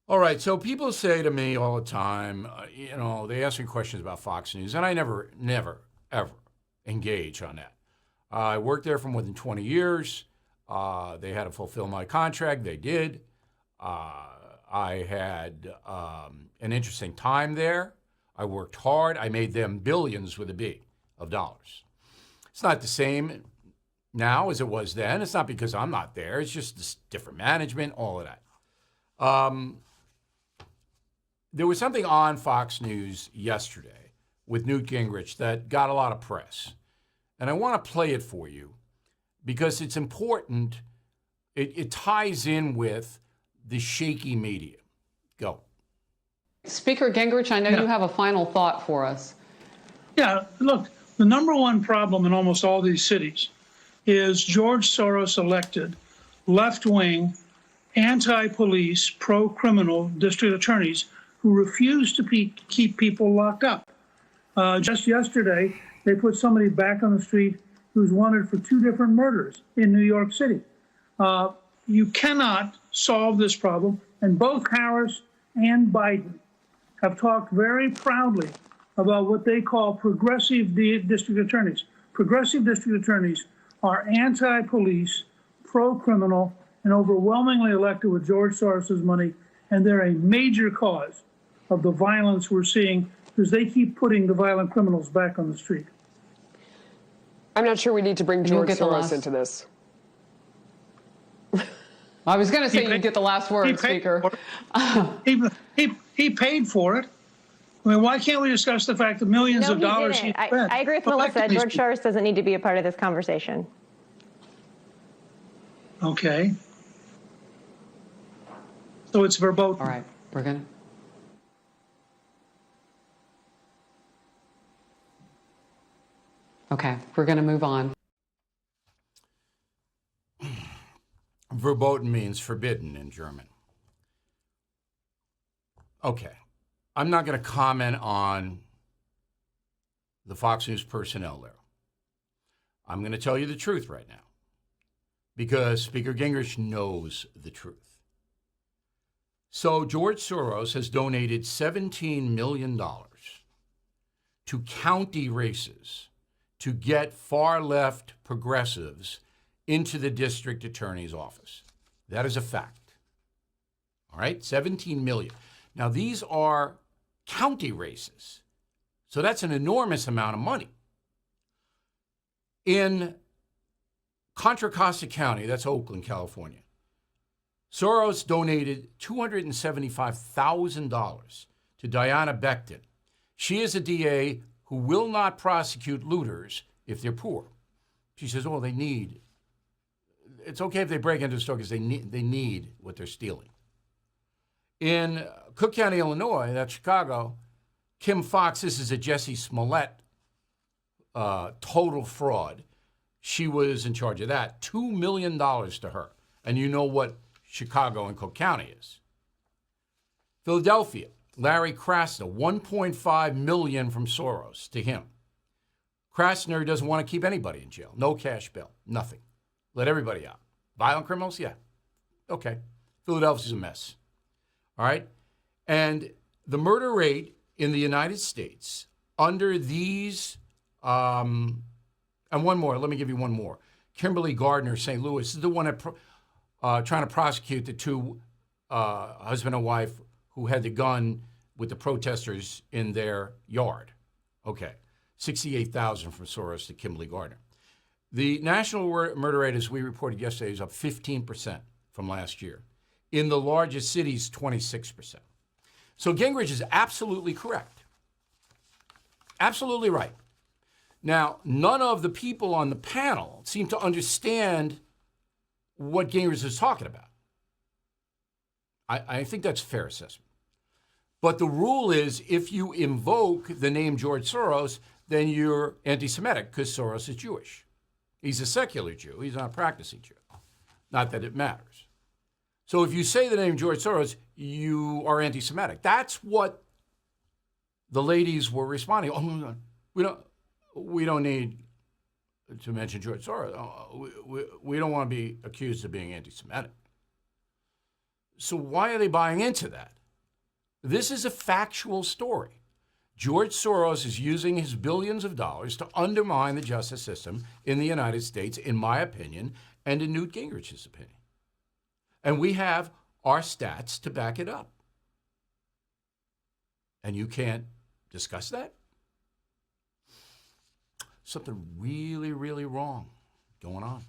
All right, so people say to me all the time, they ask me questions about Fox News, and I never, ever engage on that. I worked there for more than 20 years. They had to fulfill my contract. They did. I had an interesting time there. I worked hard. I made them billions with a B of dollars. It's not the same now as it was then. It's not because I'm not there. It's just this different management, all of that. There was something on Fox News yesterday with Newt Gingrich that got a lot of press. And I want to play it for you because it's important. It ties in with the shaky media. Go. Speaker Gingrich, I know you have a final thought for us. Yeah, look, the number one problem in almost all these cities is George Soros elected left-wing, anti-police, pro-criminal district attorneys who refuse to keep people locked up. Just yesterday, they put somebody back on the street who's wanted for 2 different murders in New York City. You cannot solve this problem, and both Harris and Biden have talked very proudly about what they call progressive district attorneys. Progressive district attorneys are anti-police, pro-criminal, and overwhelmingly elected with George Soros's money, and they're a major cause of the violence we're seeing because they keep putting the violent criminals back on the street. I'm not sure we need to bring George Soros into this. I was going to say you'd get the last word, Speaker. He paid for it. I mean, why can't we discuss the fact that millions of dollars he spent? I agree with Melissa. George Soros doesn't need to be a part of this conversation. Okay. So it's verboten. All right, we're going to. Okay, we're going to move on. Verboten means forbidden in German. Okay. I'm not going to comment on the Fox News personnel there. I'm going to tell you the truth right now because Speaker Gingrich knows the truth. So George Soros has donated $17 million to county races to get far-left progressives into the district attorney's office. That is a fact. All right, $17 million. Now, these are county races, so that's an enormous amount of money. In Contra Costa County, that's Oakland, California, Soros donated $275,000 to Diana Becton. She is a DA who will not prosecute looters if they're poor. She says, oh, it's okay if they break into a store because they need what they're stealing. In Cook County, Illinois, that's Chicago, Kim Foxx, this is a Jesse Smollett total fraud. She was in charge of that. $2 million to her. And you know what Chicago and Cook County is. Philadelphia, Larry Krasner, $1.5 million from Soros to him. Krasner doesn't want to keep anybody in jail. No cash bail, nothing. Let everybody out. Violent criminals? Yeah. Okay. Philadelphia's a mess. All right? And the murder rate in the United States under these, and one more, let me give you one more. Kimberly Gardner, St. Louis, is the one that trying to prosecute the 2 husband and wife who had the gun with the protesters in their yard. Okay. $68,000 from Soros to Kimberly Gardner. The national murder rate, as we reported yesterday, is up 15% from last year. In the largest cities, 26%. So Gingrich is absolutely correct. Absolutely right. Now, none of the people on the panel seem to understand what Gingrich is talking about. I think that's a fair assessment. But the rule is if you invoke the name George Soros, then you're anti-Semitic because Soros is Jewish. He's a secular Jew. He's not a practicing Jew. Not that it matters. So if you say the name George Soros, you are anti-Semitic. That's what the ladies were responding. Oh, we don't need to mention George Soros. We don't want to be accused of being anti-Semitic. So why are they buying into that? This is a factual story. George Soros is using his billions of dollars to undermine the justice system in the United States, in my opinion, and in Newt Gingrich's opinion. And we have our stats to back it up. And you can't discuss that? Something really, really wrong going on.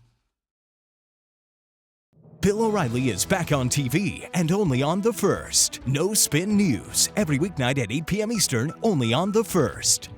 Bill O'Reilly is back on TV and only on The First. No Spin News, every weeknight at 8 p.m. Eastern, only on The First.